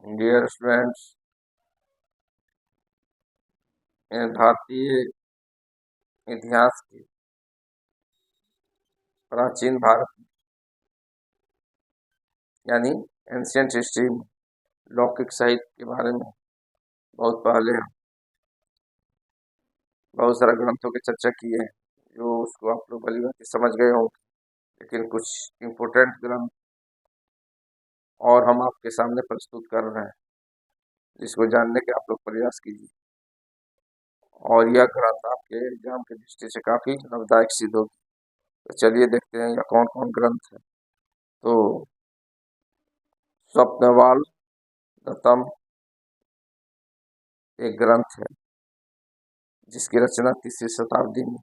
Dear students, भारतीय इतिहास के प्राचीन भारत यानी एंशियंट हिस्ट्री में लौकिक साहित्य के बारे में बहुत पहले हम बहुत सारे ग्रंथों की चर्चा की है, जो उसको आप लोग भली भांति समझ गए होंगे। लेकिन कुछ इम्पोर्टेंट ग्रंथ और हम आपके सामने प्रस्तुत कर रहे हैं, जिसको जानने के आप लोग प्रयास कीजिए। और यह ग्रंथ आपके एग्जाम की दृष्टि से काफी लाभदायक सिद्ध होगी। तो चलिए देखते हैं यह कौन कौन ग्रंथ है। तो स्वप्नवाल दत्तम एक ग्रंथ है, जिसकी रचना 3वीं शताब्दी में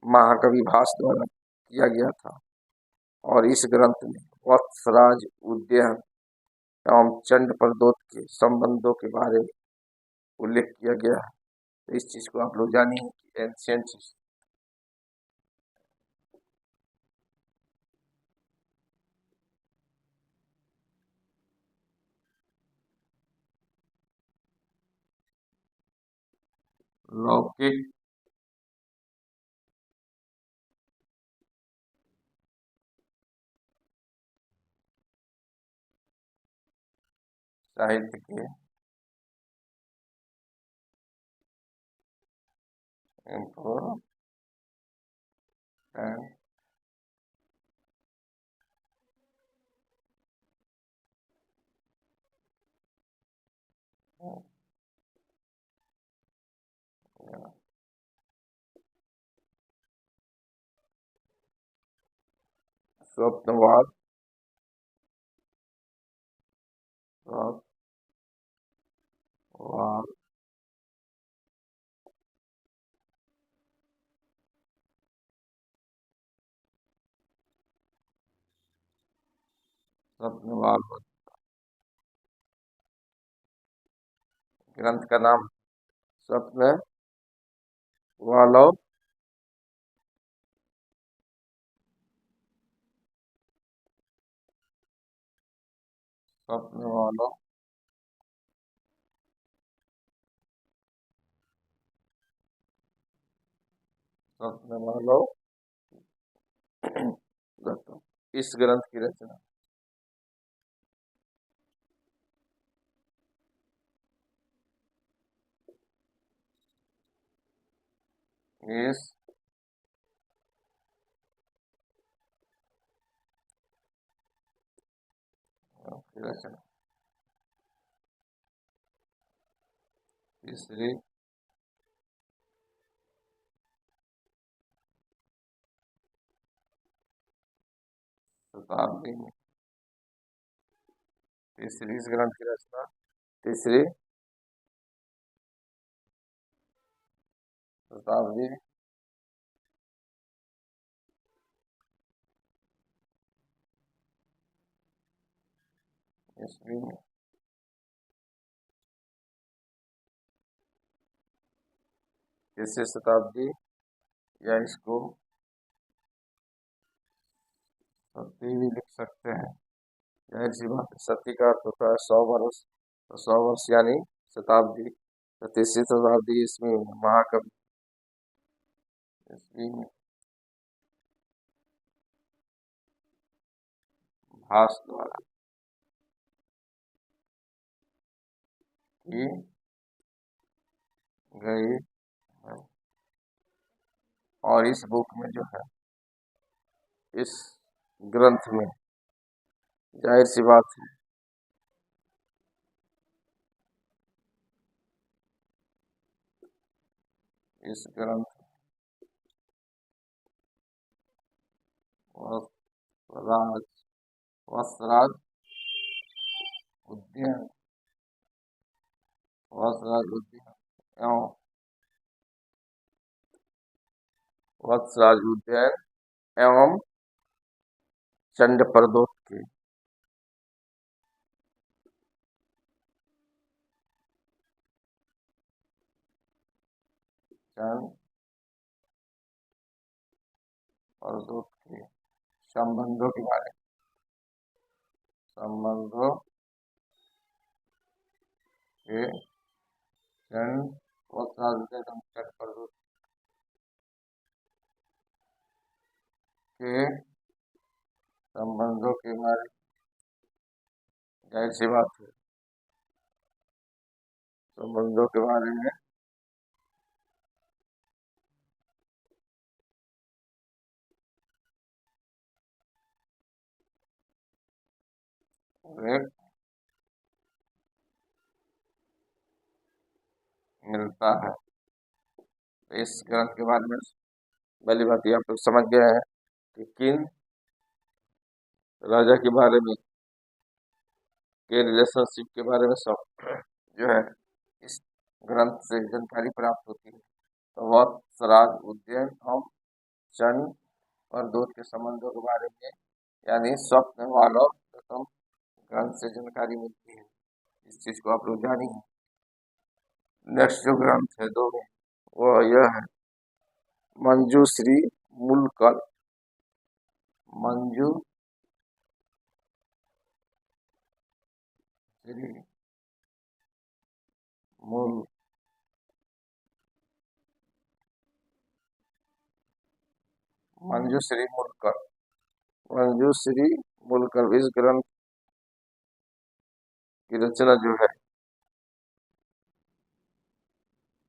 महाकवि भास द्वारा किया गया था। और इस ग्रंथ में वत्सराज उद्ययन एवं चंड प्रदोत के संबंधों के बारे में उल्लेख किया गया है। तो इस चीज को आप लोग जानिए कि एंशियंट लौकिक साहित्य के इम्पोर्टेंट स्वप्नवाद स्वप्नवाद स्वप्नवाद ग्रंथ का नाम स्वप्न वालो स्वप्न वालो स्वप्न वालो दत्तम इस ग्रंथ की रचना इस की रचना 3वीं शताब्दी में 3वीं इस ग्रंथ की रचना 3वीं शताब्दी ईस्वी में 3वीं शताब्दी या इसको सती भी लिख सकते हैं। जाहिर सी बात है, सती का अर्थ होता है 100 वर्ष, तो 100 वर्ष यानी शताब्दी। तो 3वीं शताब्दी ईस्वी में महाकवि ईस्वी में भास द्वारा की गई है। और इस बुक में जो है, इस ग्रंथ में जाहिर सी बात है इस ग्रंथ वत्सराज वत्सराज उद्ययन वत्सराज उद्ययन एवं वत्सराज उद्ययन एवं चंड प्रदोत के चंड प्रदोत के संबंधों के बारे में संबंधों के जन्म और सार्वजनिक तट पर के संबंधों के बारे में, जाहिर सी बात है, संबंधों के बारे में उल्लेख मिलता है। इस ग्रंथ के बारे में पहली बात ये आप लोग समझ गए हैं कि किन राजा के बारे में, के रिलेशनशिप के बारे में सब जो है इस ग्रंथ से जानकारी प्राप्त होती है। तो वह स्वराज, उद्यन, हम, शन और दूत के संबंधों के बारे में यानी स्वप्न वालों प्रथम ग्रंथ से जानकारी मिलती है। इस चीज को आप लोग जानिए। नेक्स्ट जो ग्रंथ है दो में, वह यह है मंजूश्री मूलकल्प। मंजूश्री मूल मंजूश्री मूलकल्प। मंजूश्री मूलकल्प इस ग्रंथ की रचना जो है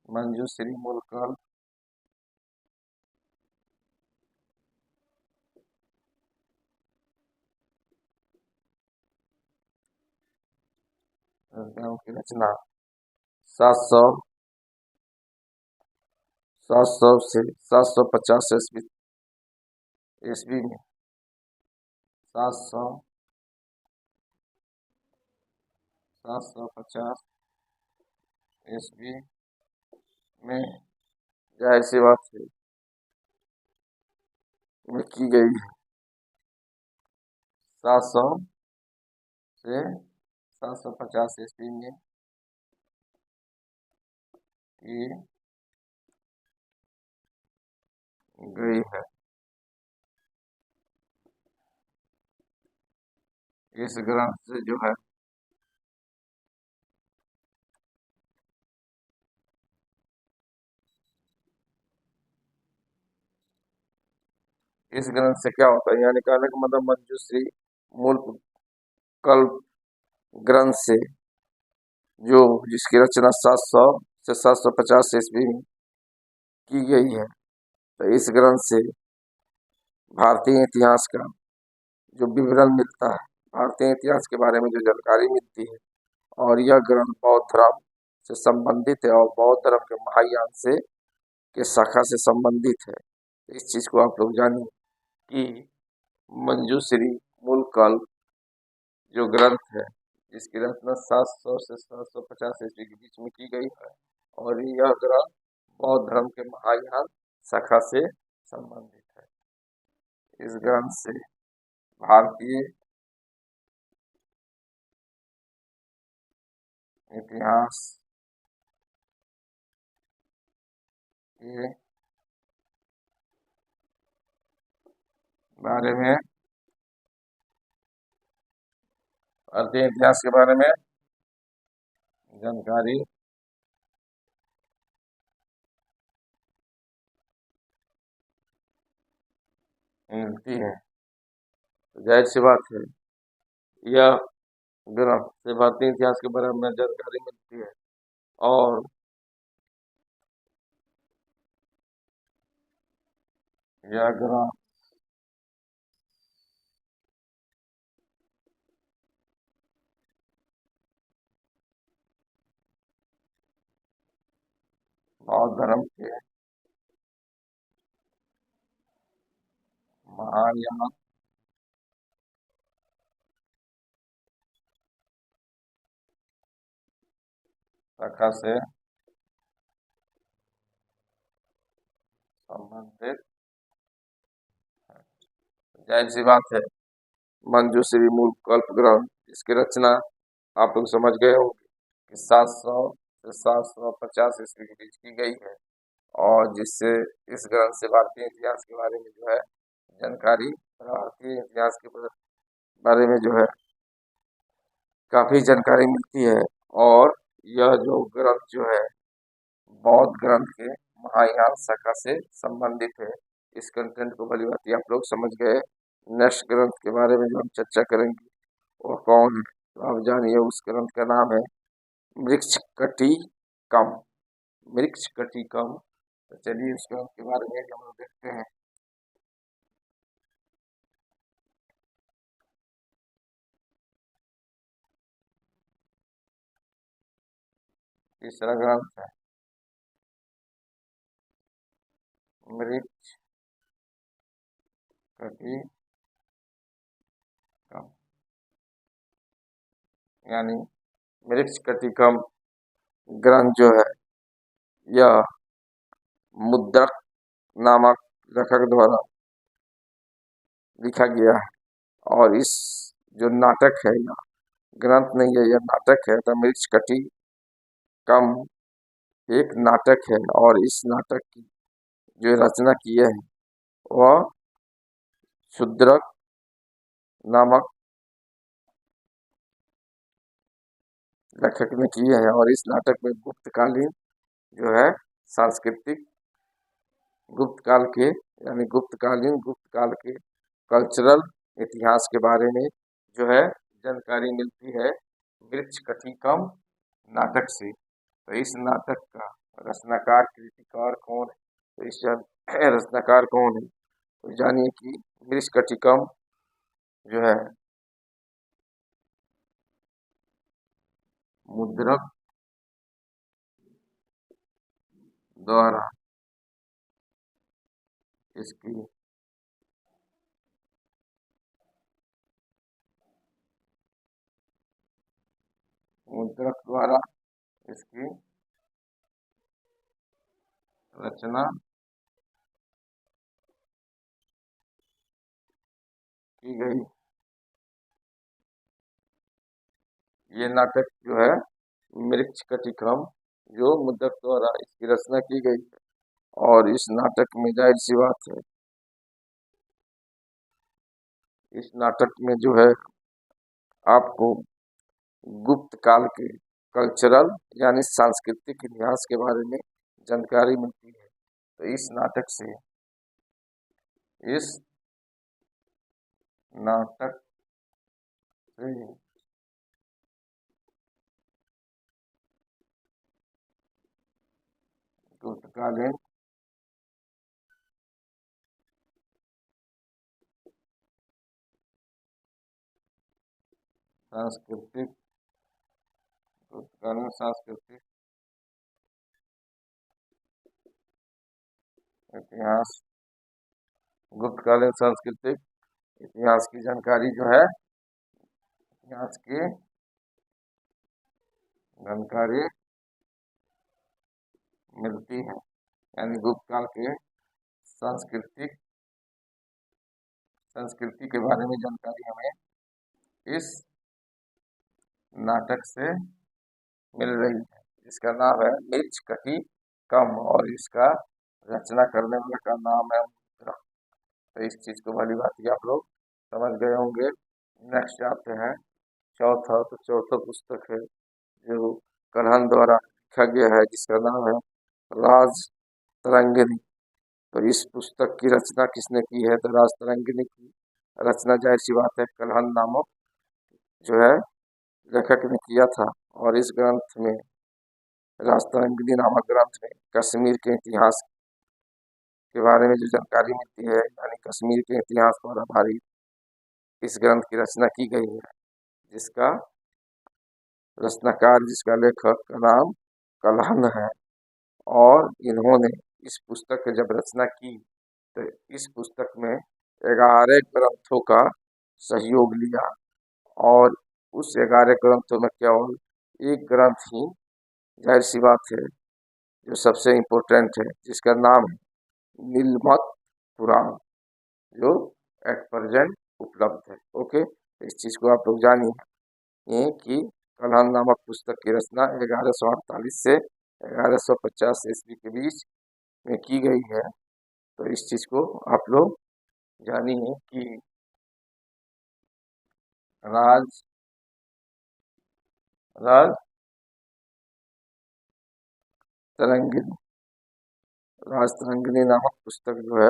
मंजूश्री मूलकल्प की रचना 700 से 750 ईस्वी में 750 ईस्वी में जाहिर सी बात है में की गई है। 700 से 750 ईस्वी में की गई है। इस ग्रंथ से जो है इस ग्रंथ से क्या होता है, यानी कहने का मतलब मंजूश्री मूल कल्प ग्रंथ से जो जिसकी रचना 700 से 750 ईस्वी में की गई है, तो इस ग्रंथ से भारतीय इतिहास का जो विवरण मिलता है, भारतीय इतिहास के बारे में जो जानकारी मिलती है, और यह ग्रंथ बौद्ध धर्म से संबंधित है और बौद्ध धर्म के महायान से के शाखा से संबंधित है। इस चीज को आप लोग जानिए कि मंजूश्री मूलकल्प जो ग्रंथ है जिसकी रचना 700 से 750 ईस्वी के बीच में की गई है, और यह ग्रंथ बौद्ध धर्म के महायान शाखा से संबंधित है। इस ग्रंथ से भारतीय इतिहास के बारे में, भारतीय इतिहास के बारे में जानकारी मिलती है। तो जाहिर सी बात है यह ग्रंथ से भारतीय इतिहास के बारे में जानकारी मिलती है, और यह ग्रंथ बौद्ध धर्म के महायान शाखा से संबंधित है। जाहिर सी बात है मंजूश्री मूलकल्प ग्रंथ इसकी रचना आप लोग समझ गए होंगे कि 700 से 750 ईस्वी के बीच की गई है, और जिससे इस ग्रंथ से भारतीय इतिहास के बारे में जो है जानकारी, भारतीय इतिहास के बारे में जो है काफी जानकारी मिलती है। और यह जो ग्रंथ जो है बौद्ध ग्रंथ के महायान शाखा से संबंधित है। इस कंटेंट को भली भांति आप लोग समझ गए। नेक्स्ट ग्रंथ के बारे में जो हम चर्चा करेंगे वो कौन है, तो आप जानिए उस ग्रंथ का नाम है मृच्छकटिकम। मृच्छकटिकम। तो चलिए उस ग्रंथ के बारे में हम लोग देखते हैं। तीसरा ग्रंथ है मृच्छकटिकम, यानी मृच्छकटिकम ग्रंथ जो है यह मुद्रक नामक लेखक द्वारा लिखा गया है। और इस जो नाटक है, यह ग्रंथ नहीं है, यह नाटक है। द मृच्छकटिकम एक नाटक है और इस नाटक की जो रचना की है वह शूद्रक नामक लेखक ने की है। और इस नाटक में गुप्तकालीन जो है सांस्कृतिक गुप्त काल के यानी गुप्त काल के कल्चरल इतिहास के बारे में जो है जानकारी मिलती है मृच्छकटिकम नाटक से। तो इस नाटक का रचनाकार कृतिकार कौन है, तो इस रचनाकार कौन है, तो जानिए कि मृच्छकटिकम जो है मुद्रक द्वारा इसकी मुद्रक द्वारा इसकी रचना की गई। ये नाटक जो है मृच्छकटिकम जो मुद्रक द्वारा इसकी रचना की गई है। और इस नाटक में जाहिर सी बात है, इस नाटक में जो है आपको गुप्त काल के कल्चरल यानी सांस्कृतिक इतिहास के बारे में जानकारी मिलती है। तो इस नाटक से नाटक से गुप्तकालीन सांस्कृतिक गुप्तकालीन सांस्कृतिक इतिहास गुप्तकालीन सांस्कृतिक इतिहास की जानकारी जो है इतिहास की जानकारी मिलती है। यानी गुप्त काल के सांस्कृतिक संस्कृति के बारे में जानकारी हमें इस नाटक से मिल रही है, जिसका नाम है मृच्छकटिकम और इसका रचना करने वाले का नाम है मुद्रक। तो इस चीज को भली बात आप लोग समझ गए होंगे। नेक्स्ट आते हैं चौथा। तो चौथा पुस्तक है जो कल्हण द्वारा लिखा गया है, जिसका नाम है राज तरंगिणी। तो इस पुस्तक की रचना किसने की है, तो राज तरंगिणी की रचना जाहिर सी बात है कल्हण नामक जो है लेखक ने किया था। और इस ग्रंथ में राज तरंगिणी नामक ग्रंथ में कश्मीर के इतिहास के बारे में जो जानकारी मिलती है, यानी कश्मीर के इतिहास पर आधारित इस ग्रंथ की रचना की गई है, जिसका रचनाकार जिसका लेखक का नाम कल्हण है। और इन्होंने इस पुस्तक की जब रचना की तो इस पुस्तक में 11 ग्रंथों का सहयोग लिया। और उस 11 ग्रंथों में केवल एक ग्रंथ ही जाहिर सी बात है जो सबसे इम्पोर्टेंट है, जिसका नाम है नीलमत पुराण, जो एट प्रेजेंट उपलब्ध है। ओके, इस चीज को आप लोग जानिए ये कि कल्हण नामक पुस्तक की रचना 1148 से 1150 ईस्वी के बीच में की गई है। तो इस चीज को आप लोग जानिए कि राज राज तरंगिणी, राज तरंगिणी नामक पुस्तक जो है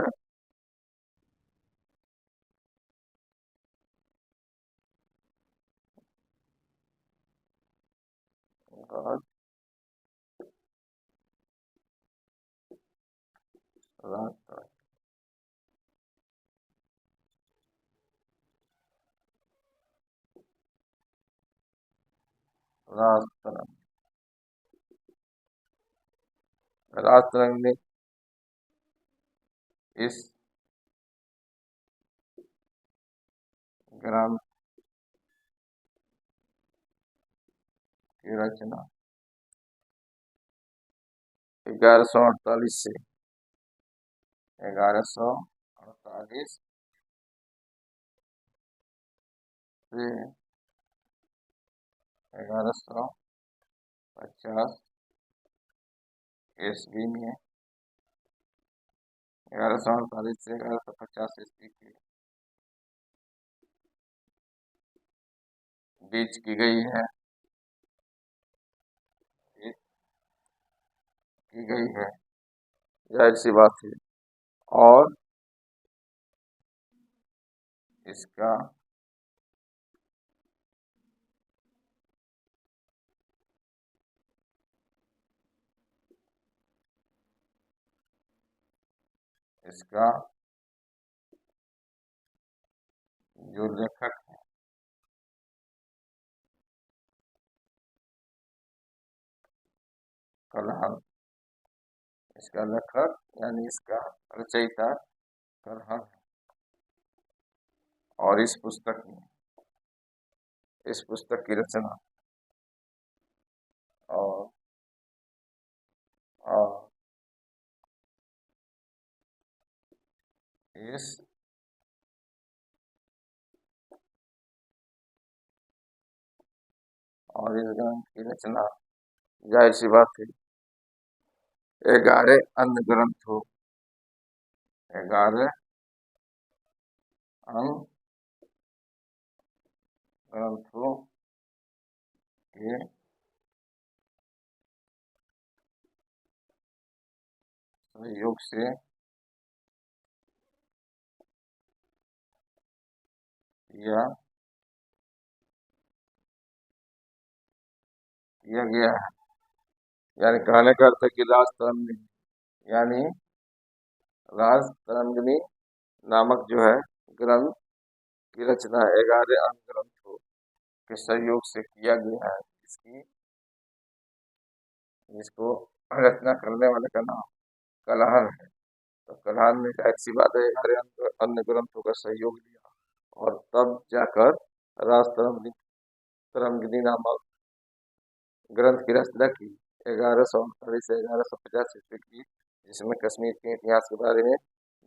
राज राज राज तरंग राज तरंगिणी इस ग्रंथ की रचना 1148 से 1148 से 1150 ईस्वी में 1148 से 1150 ईस्वी के बीच की गई है जाहिर सी बात है। और इसका इसका जो लेखक है कलहल, इसका लेखक यानी इसका रचयिता कलहल है। और इस पुस्तक की रचना और और इस ग्रंथ की रचना जाहिर सी बात है 11 अन्य ग्रंथों 11 अन्य ग्रंथों के सहयोग से किया गया है। यानी कहने का अर्थ है कि राज तरंगिणी नामक जो है ग्रंथ की रचना 11 अन्य ग्रंथों के सहयोग से किया गया है। इसको रचना करने वाले का नाम कलहल है। तो कलहल ने जाहिर सी बात है 11 अन्य ग्रंथों का सहयोग लिया और तब जाकर राज तरंगिणी नामक ग्रंथ की रचना की 1148 से 1150 ईस्वी की, जिसमें कश्मीर के इतिहास के बारे में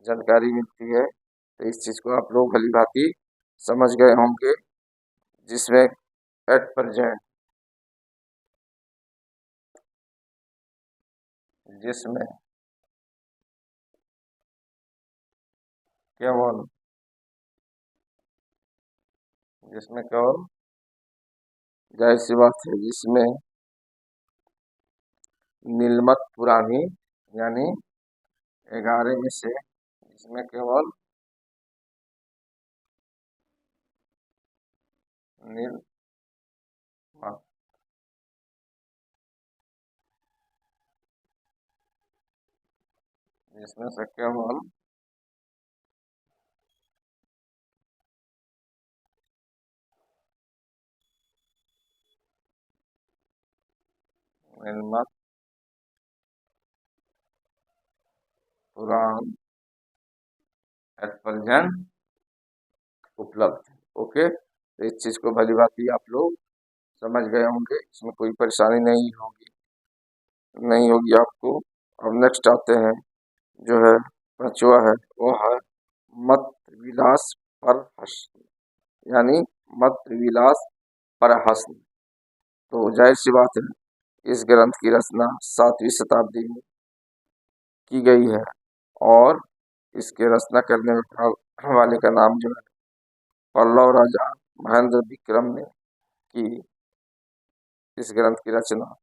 जानकारी मिलती है। तो इस चीज को आप लोग भली भांति समझ गए होंगे, जिसमें एट प्रेजेंट जिसमें केवल जाहिर सी बात है जिसमें नीलमत पुरानी यानी 11 में से जिसमें केवल नीलमत जिसमें से केवल नीलमत पुराण एट प्रेजेंट उपलब्ध। ओके, तो इस चीज को भली भांति आप लोग समझ गए होंगे, इसमें कोई परेशानी नहीं होगी आपको। अब नेक्स्ट आते हैं जो है पांचवा है, वो है मत विलास पर हंस यानी मत विलास पर हंस। तो जाहिर सी बात है इस ग्रंथ की रचना 7वीं शताब्दी में की गई है और इसके रचना करने वाले का नाम जो है पल्लव राजा महेंद्र विक्रम ने की इस ग्रंथ की रचना।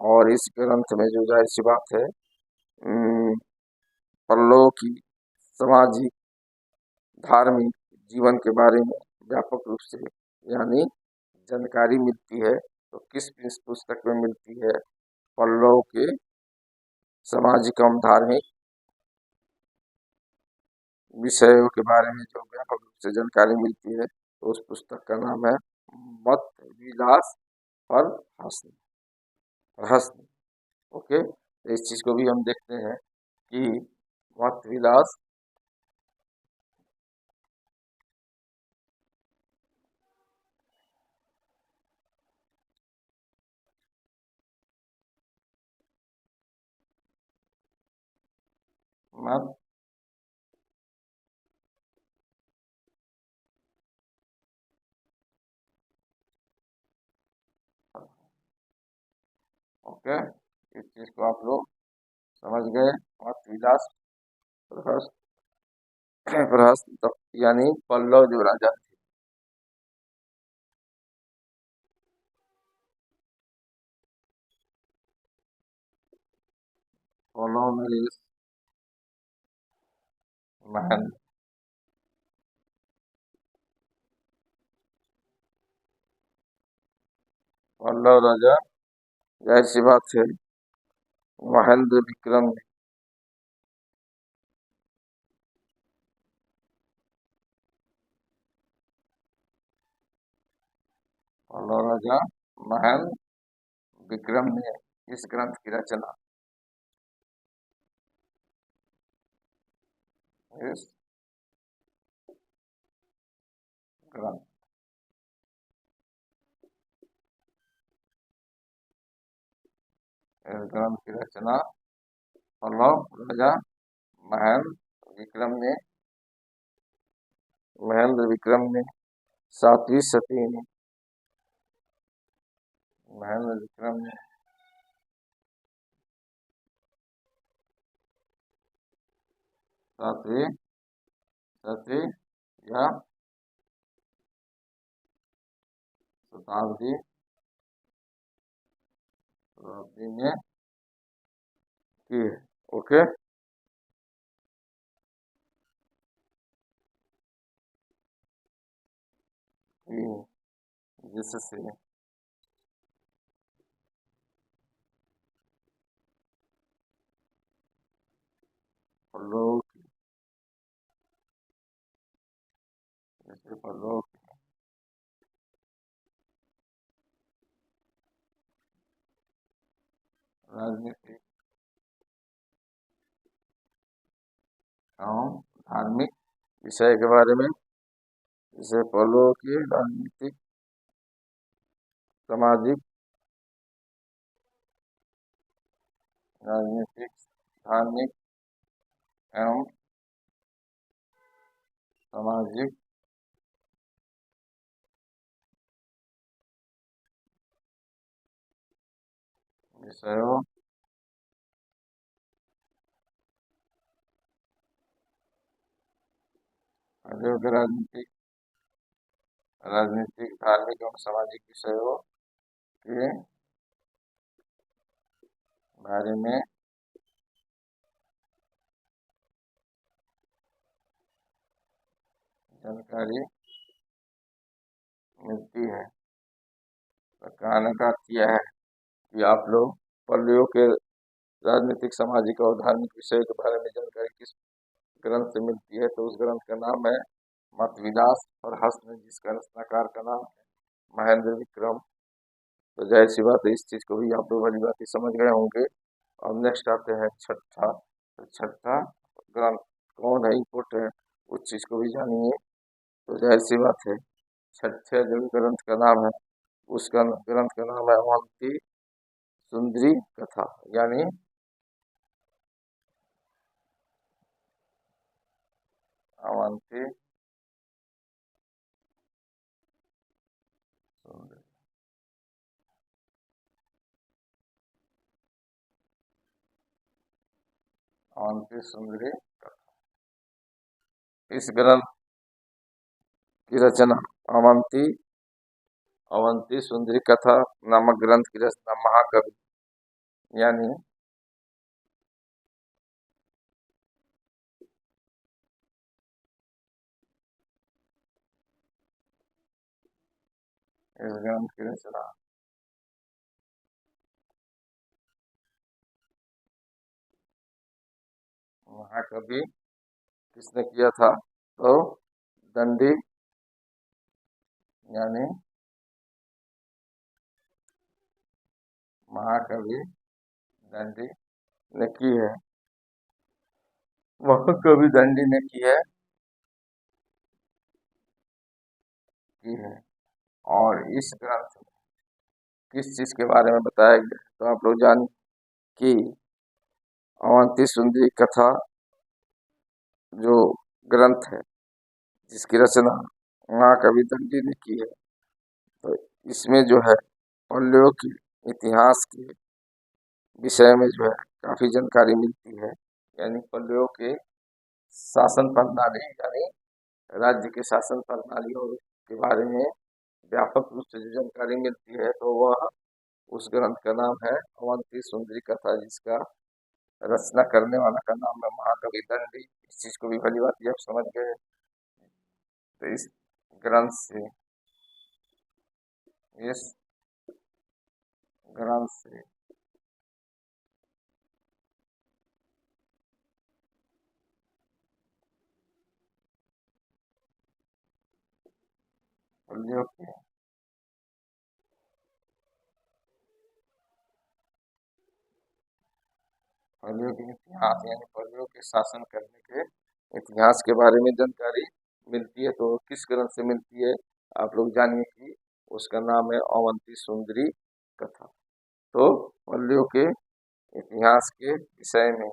और इस ग्रंथ में जो जाहिर सी बात है पल्लव की सामाजिक धार्मिक जीवन के बारे में व्यापक रूप से यानी जानकारी मिलती है। तो किस पुस्तक में मिलती है? पल्लव के सामाजिक एवं धार्मिक विषयों के बारे में जो व्यापक रूप से जानकारी मिलती है, तो उस पुस्तक का नाम है मत विलास पर हंसने। ओके, तो इस चीज को भी हम देखते हैं कि मत विलास मत ओके, इस चीज को आप लोग समझ गए। मत विलास प्रहस्त प्रहस्त यानी पल्लव जो राजा थे, पल्लव नरेश महेंद्र पल्लव राजा जाहिर सी बात है महेंद्र विक्रम ने पल्लव राजा महेंद्र विक्रम ने इस ग्रंथ की रचना इस ग्रंथ इस ग्रंथ की रचना पल्लव राजा महेंद्र विक्रम ने सातवीं सदी में महेंद्र विक्रम ने सातवीं सदी या शताब्दी में की है। ओके, जिससे लोग लोग राजनीतिक एवं धार्मिक विषय के बारे में, जैसे पल्लव की राजनीतिक सामाजिक धार्मिक एवं सामाजिक विषयों जो कि राजनीतिक धार्मिक एवं सामाजिक विषयों के बारे में जानकारी मिलती है। तो कहने का अर्थ यह है कि आप लोग पल्लव के राजनीतिक सामाजिक और धार्मिक विषयों के बारे में जानकारी किस ग्रंथ से मिलती है? तो उस ग्रंथ का नाम है मत विलास और हंसने, जिसका रचनाकार का नाम है महेंद्र विक्रम। तो जाहिर सी बात है इस चीज को भी आप लोग भली बात समझ गए होंगे। अब नेक्स्ट आते हैं छठा। तो छठा ग्रंथ कौन है इम्पोर्टेंट, उस चीज को भी जानिए। तो जाहिर सी बात है छठे जो ग्रंथ का नाम है उसका ग्रंथ का नाम है अवंती सुंदरी कथा, यानी अवंती सुंदरी अवंती सुंदरी कथा। इस ग्रंथ की रचना अवंती अवंती सुंदरी कथा नामक ग्रंथ की रचना महाकवि यानी इस ग्रंथ की रचना महाकवि किसने किया था? तो दंडी यानी महाकवि दंडी ने की है। महाकवि दंडी ने की है। और इस ग्रंथ में किस चीज के बारे में बताया गया है? तो आप लोग जान कि अवंती सुंदरी कथा जो ग्रंथ है जिसकी रचना महाकवि दंडी ने की है, तो इसमें जो है पल्लव की इतिहास के विषय में जो है काफी जानकारी मिलती है। यानी पल्लवों के शासन प्रणाली यानी राज्य के शासन प्रणालियों के बारे में व्यापक रूप से जो जानकारी मिलती है, तो वह उस ग्रंथ का नाम है अवंती सुंदरी कथा, जिसका रचना करने वाला का नाम है महाकवि दंडी। इस चीज को भी भली बात आप समझ गए। तो इस ग्रंथ से इस ग्रंथ से पल्लव के पल्लव के इतिहास यानी पल्लव के शासन करने के इतिहास के बारे में जानकारी मिलती है। तो किस ग्रंथ से मिलती है? आप लोग जानिए कि उसका नाम है अवंती सुंदरी कथा। तो पल्लव के इतिहास के विषय में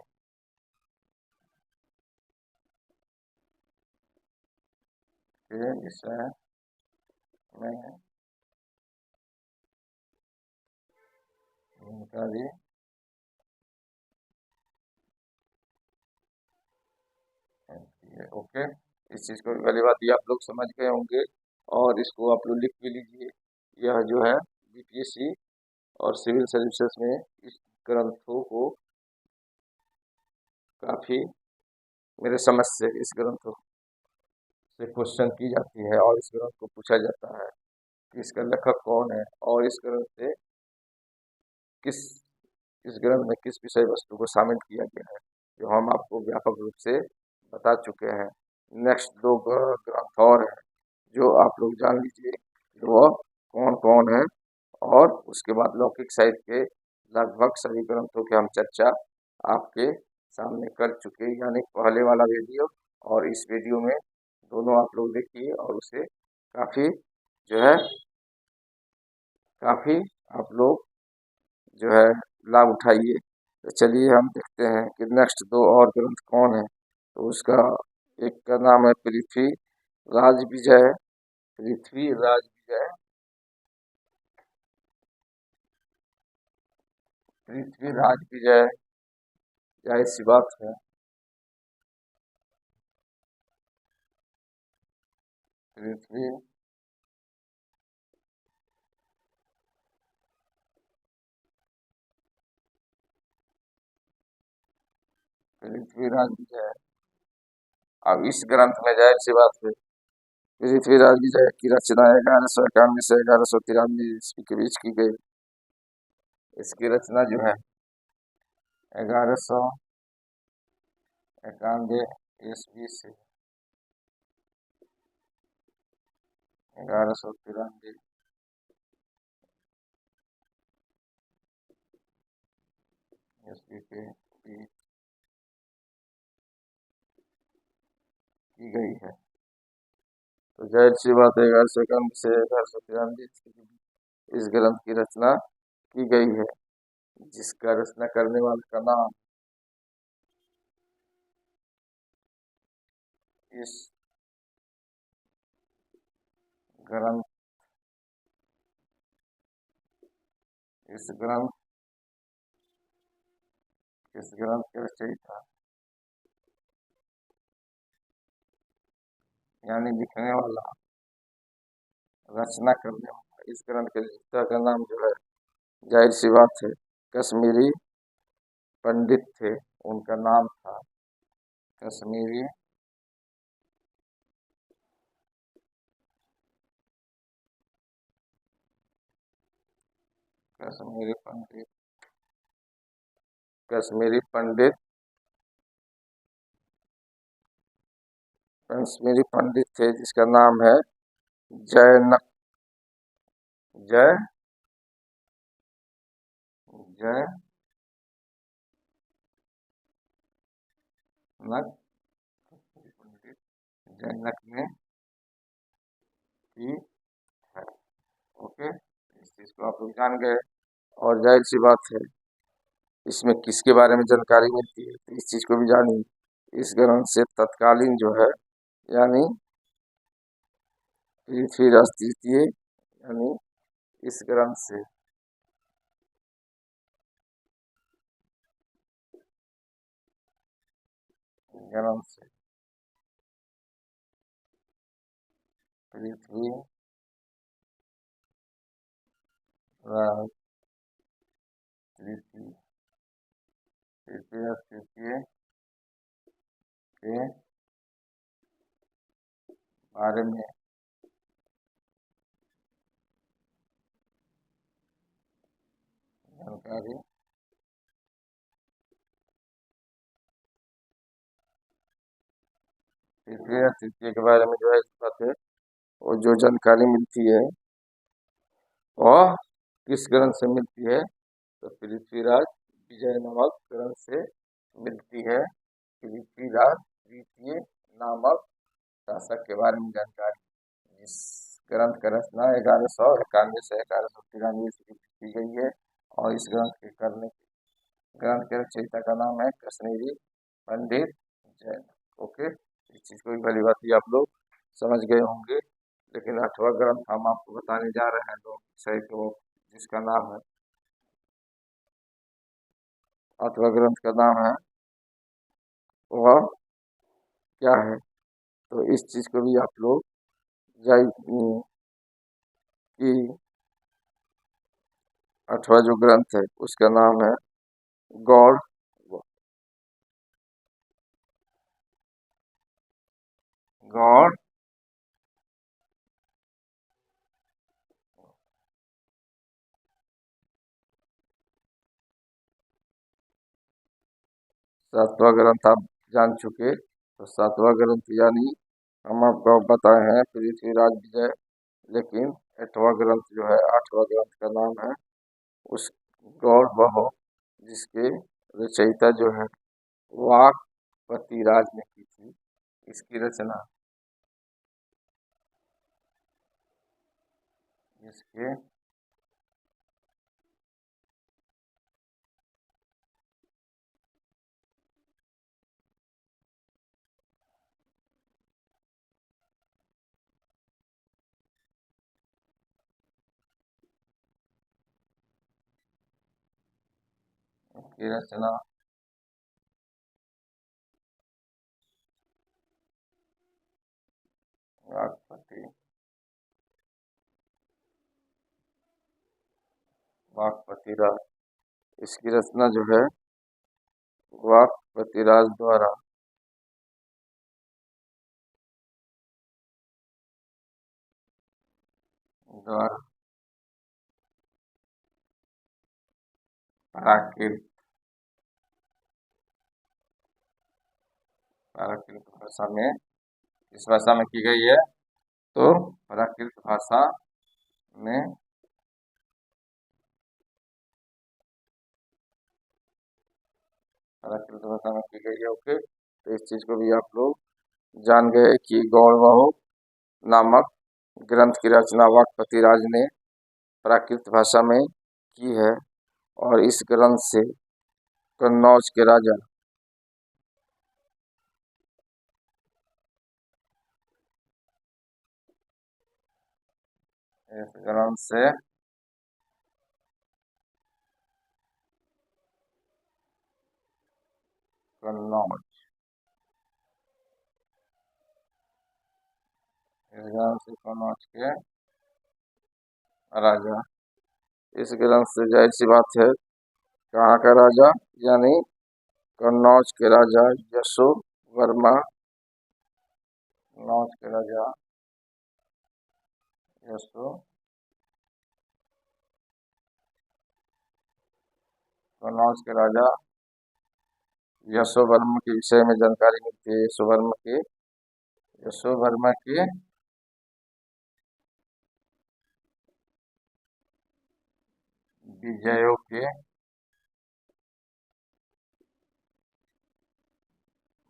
जानकारी है। ओके, इस चीज को भी पहली बात ये आप लोग समझ गए होंगे और इसको आप लोग लिख भी लीजिए। यह जो है बीपीएससी और सिविल सर्विसेज में इस ग्रंथों को काफी मेरे समझ से इस ग्रंथों से क्वेश्चन की जाती है और इस ग्रंथ को पूछा जाता है कि इसका लेखक कौन है और इस ग्रंथ से किस इस ग्रंथ में किस विषय वस्तु को शामिल किया गया है, जो हम आपको व्यापक रूप से बता चुके हैं। नेक्स्ट दो ग्रंथ और हैं जो आप लोग जान लीजिए कि वह कौन कौन है, और उसके बाद लौकिक साहित्य के लगभग सभी ग्रंथों की हम चर्चा आपके सामने कर चुके हैं। यानी पहले वाला वीडियो और इस वीडियो में दोनों आप लोग देखिए और उसे काफ़ी जो है काफ़ी आप लोग जो है लाभ उठाइए। तो चलिए हम देखते हैं कि नेक्स्ट दो और ग्रंथ कौन है। तो उसका एक का नाम है राज विजय पृथ्वी राज विजय पृथ्वी राज विजय जाहिर सी बात है पृथ्वी पृथ्वीराज विजय। अब इस ग्रंथ में जाहिर सी बात है पृथ्वीराज विजय की रचना 1191 से 1193 ईस्वी के बीच की गई। इसकी रचना जो है 1191 ईस्वी से 1193 ईस्वी के बीच की गई है। तो जाहिर सी बात है 1191 से 1193 ईस्वी के बीच इस ग्रंथ की रचना की गई है, जिसका रचना करने वाले का नाम इस ग्रंथ इस ग्रंथ इस ग्रंथ के रचयिता यानी लिखने वाला रचना करने वाला इस ग्रंथ के रचयिता का नाम जो है जाहिर सी बात है कश्मीरी पंडित थे, उनका नाम था कश्मीरी कश्मीरी पंडित कश्मीरी पंडित कश्मीरी पंडित थे जिसका नाम है जय जय जय नक पंडित जैनक ने की है। ओके, इस चीज को आप लोग जान गए। और जाहिर सी बात है, इसमें किसके बारे में जानकारी मिलती है, तो इस चीज को भी जानिए। इस ग्रंथ से तत्कालीन जो है, यानी पृथ्वीराज तृतीय, यानी इस ग्रंथ से ग्रंथ से पृथ्वीराज तृतीय पृथ्वीराज तृतीय के बारे में जानकारी पृथ्वीराज तृतीय के बारे में जो है इस बात है, वो जो जानकारी मिलती है वह किस ग्रंथ से मिलती है, तो पृथ्वीराज विजय नामक ग्रंथ से मिलती है। पृथ्वीराज तृतीय नामक शासक के बारे में जानकारी इस ग्रंथ का रचना 1191 से 1193 ईस्वी की गई है। और इस ग्रंथ के रचयिता का नाम है कश्मीरी पंडित जैन। ओके, इस चीज को भी भली बात आप लोग समझ गए होंगे। लेकिन 8वां ग्रंथ हम आपको बताने जा रहे हैं लोग सही, तो जिसका नाम है 8वां ग्रंथ का नाम है, वह क्या है, तो इस चीज को भी आप लोग जानिए कि 8वां जो ग्रंथ है उसका नाम है गौड़ गौड़ 7वां ग्रंथ आप जान चुके, तो 7वां ग्रंथ यानी हम आपको बताए हैं पृथ्वीराज विजय। लेकिन 8वां ग्रंथ जो है, 8वां ग्रंथ का नाम है उस गौड़ बहो, जिसके रचयिता जो है वाकपतिराज ने की थी इसकी रचना। इसके की रचना वाकपति वाकपतिराज, इसकी रचना जो है वाकपतिराज द्वारा प्राकृत प्राकृत भाषा में, इस भाषा में की गई है, तो प्राकृत भाषा में प्राकृत भाषा में की गई है। ओके, तो इस चीज को भी आप लोग जान गए कि गौड़वह नामक ग्रंथ की रचना वाकपति राज ने प्राकृत भाषा में की है। और इस ग्रंथ से कन्नौज के राजा इस ग्रंथ से कन्नौज इस ग्रंथ से कन्नौज के राजा, इस ग्रंथ से जाहिर सी बात है कहाँ का राजा, यानी कन्नौज के राजा यशोवर्मा, कन्नौज के राजा कन्नौज के राजा यशोवर्मा के विषय में जानकारी मिलती है। यशोवर्मा के विजयों के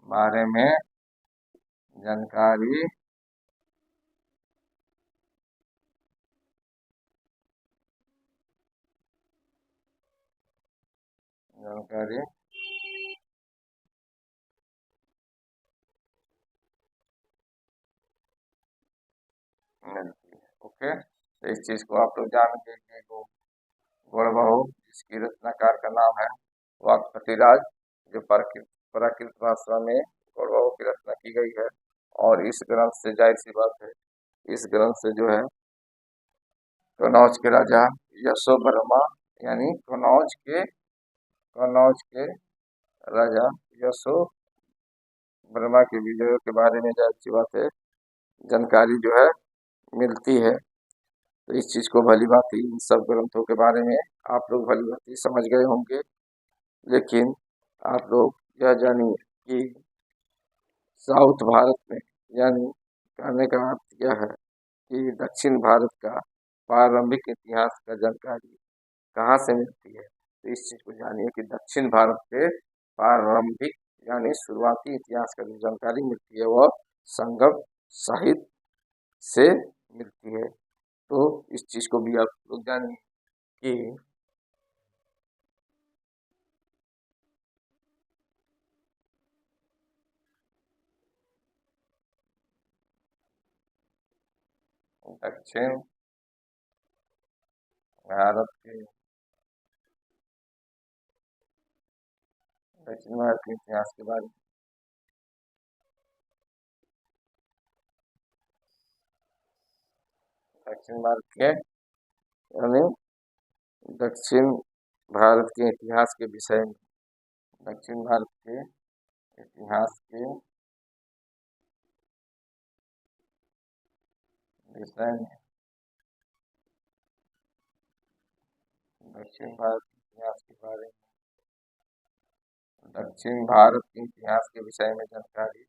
बारे में जानकारी जानकारी मिलती है। ओके, तो इस चीज को आप लोग जान के गौड़बहु, जिसकी रचनाकार का नाम है वाकपतिराज, जो प्राकृत भाषा में गौड़बहु की रचना की गई है। और इस ग्रंथ से जाहिर सी बात है, इस ग्रंथ से जो है कन्नौज के राजा यशोवर्मा, यानी कन्नौज के राजा यशोवर्मा के विजयों के बारे में जाहिर सी बात है जानकारी जो है मिलती है। तो इस चीज को भली भांति, इन सब ग्रंथों के बारे में आप लोग भली भांति समझ गए होंगे। लेकिन आप लोग यह जानिए कि साउथ भारत में, यानी कहने का अर्थ यह है कि दक्षिण भारत का प्रारंभिक इतिहास का जानकारी कहाँ से मिलती है। तो इस चीज को जानिए कि दक्षिण भारत के प्रारंभिक यानी शुरुआती इतिहास का जो जानकारी मिलती है वह संगम साहित्य से मिलती है। तो इस चीज को भी आप लोग जानिए कि दक्षिण भारत के इतिहास के बारे में दक्षिण भारत के यानी दक्षिण भारत के इतिहास के विषय में, दक्षिण भारत के इतिहास के विषय में, दक्षिण भारत के इतिहास के बारे में, दक्षिण भारत के इतिहास के विषय में जानकारी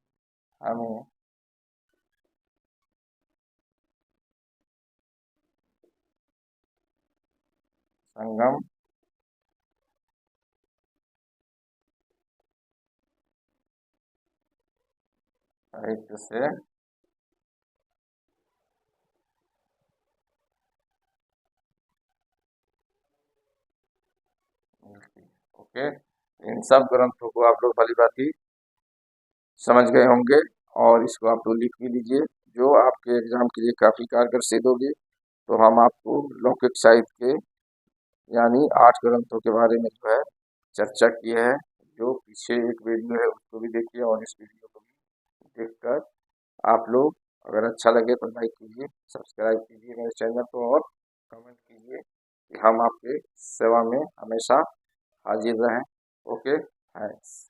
हमें संगम साहित्य से मिलती है। ओके, इन सब ग्रंथों को आप लोग भली भांति समझ गए होंगे और इसको आप लोग लिख भी लीजिए, जो आपके एग्जाम के लिए काफी कारगर सिद्ध होगी। तो हम आपको लौकिक साहित्य के यानी 8 ग्रंथों के बारे में जो है चर्चा की है। जो पीछे एक वीडियो है उसको भी देखिए और इस वीडियो को भी देखकर आप लोग अगर अच्छा लगे तो लाइक कीजिए, सब्सक्राइब कीजिए मेरे चैनल को और कमेंट कीजिए कि हम आपके सेवा में हमेशा हाजिर रहें। Okay, thanks.